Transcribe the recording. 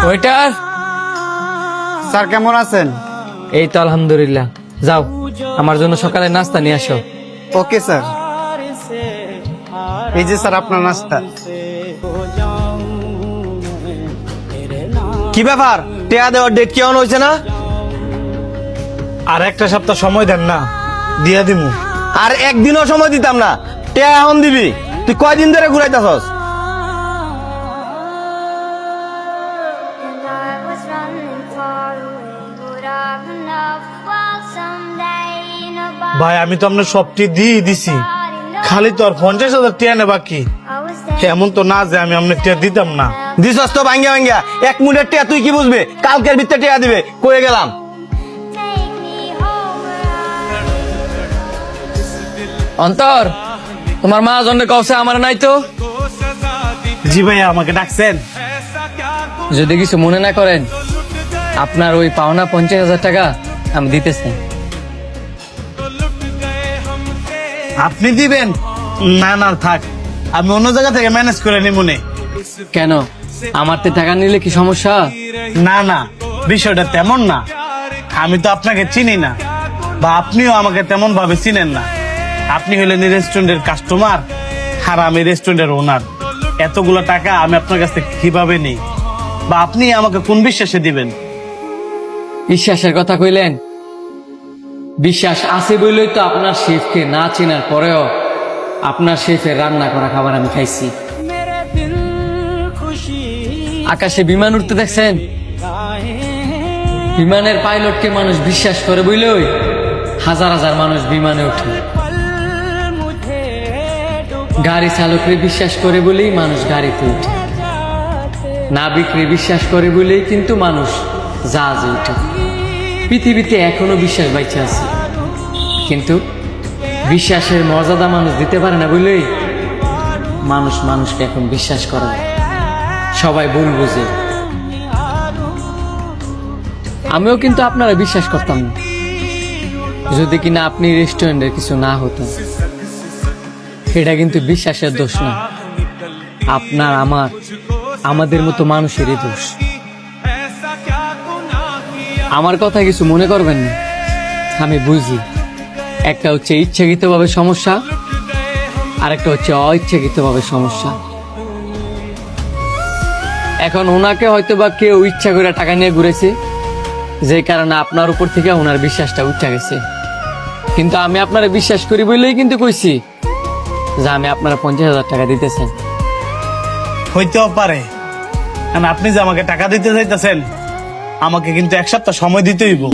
Waiter. Sir কেমন আছেন? এই তো আলহামদুলিল্লাহ। যাও, আমার জন্য সকালে নাস্তা নিয়ে আসো। Okay sir. এই যে স্যার আপনার নাস্তা। কি ব্যাপার, টেয়া দেওয়ার ডেট কেমন হয়েছে না? আর একটা সপ্তাহ সময় দেন না, দিয়া দিমু। আর একদিনও সময় দিতাম না, টেয়া এখন দিবি। তুই কয়দিন ধরে ঘুরাইতেছস? ভাই আমি তো আপনার সবটি দিয়ে দিছি, খালি তো আর 50,000 টিয়া নে বাকি। এমন তো না যে আমি আপনার টিয়া দিতাম না। দিছস তো ভাঙ্গা ভাঙ্গা। এক মুঠের টেয়া তুই কি বুঝবি? কালকের ভিতরে টেয়া দিবে, কয়ে গেলাম। অন্তর, তোমার মা জন্য কওছে আমার নাই তো। জি ভাইয়া, আমাকে ডাকছেন? যদি কিছু মনে না করেন, আপনার ওই পাওনা 50,000 টাকা আমি দিতেছি। আপনি দিবেন? না না থাক, আমি অন্য জায়গা থেকে ম্যানেজ করে নিব নে। কেন, আমার তে টাকা নিলে কি সমস্যা? না না, বিষয়টা তেমন না। আমি তো আপনাকে চিনি না, বা আপনিও আমাকে তেমন ভাবে চিনেন না। আপনি হলেন এই রেস্টুরেন্টের কাস্টমার, আর আমি রেস্টুরেন্টের ওনার। এতগুলো টাকা আমি আপনার কাছ থেকে কিভাবে নিই, বা আপনি আমাকে কোন বিশ্বাসে দিবেন? বিশ্বাসের কথা কইলেন, বিশ্বাস আছে বলেই তো আপনার শেফকে না চেনার পরেও আপনার শেফের রান্না করা খাবার আমি খাইছি। আকাশে বিমান উঠতে দেখছেন? বিমানের পাইলটকে মানুষ বিশ্বাস করে বইলেই হাজার হাজার মানুষ বিমানে ওঠে। গাড়ি চালকরে বিশ্বাস করে বলেই মানুষ গাড়িতে ওঠে। নাবিকরে বিশ্বাস করে বলেই কিন্তু মানুষ জাহাজে ওঠে। পৃথিবীতে এখনো বিশ্বাস বাইচে আছে, কিন্তু বিশ্বাসের মর্যাদা মানুষ দিতে পারে না বলেই মানুষ মানুষকে এখন বিশ্বাস করে না। সবাই ভুল বুঝে। আমিও কিন্তু আপনারা বিশ্বাস করতাম না, যদি কিনা আপনি রেস্টুরেন্টের কিছু না হতেন। এটা কিন্তু বিশ্বাসের দোষ না, আপনার আমাদের মতো মানুষেরই দোষ। আমার কথা কিছু মনে করবেন না, আমি বুঝি একটা হচ্ছে ইচ্ছাকৃতভাবে সমস্যা, আর একটা হচ্ছে অইচ্ছাকৃতভাবে সমস্যা। এখন ওনাকে হয়তো বা কেউ ইচ্ছা করে টাকা নিয়ে ঘুরেছে, যে কারণে আপনার উপর থেকে ওনার বিশ্বাসটা উঠে গেছে। কিন্তু আমি আপনারা বিশ্বাস করি বলেই কিন্তু কইছি যে আমি আপনারা 50,000 টাকা দিতেছেন। হইতেও পারে, কারণ আপনি যে আমাকে টাকা দিতে চাইতেছেন, আমাকে কিন্তু এক সপ্তাহ সময় দিতে হইব।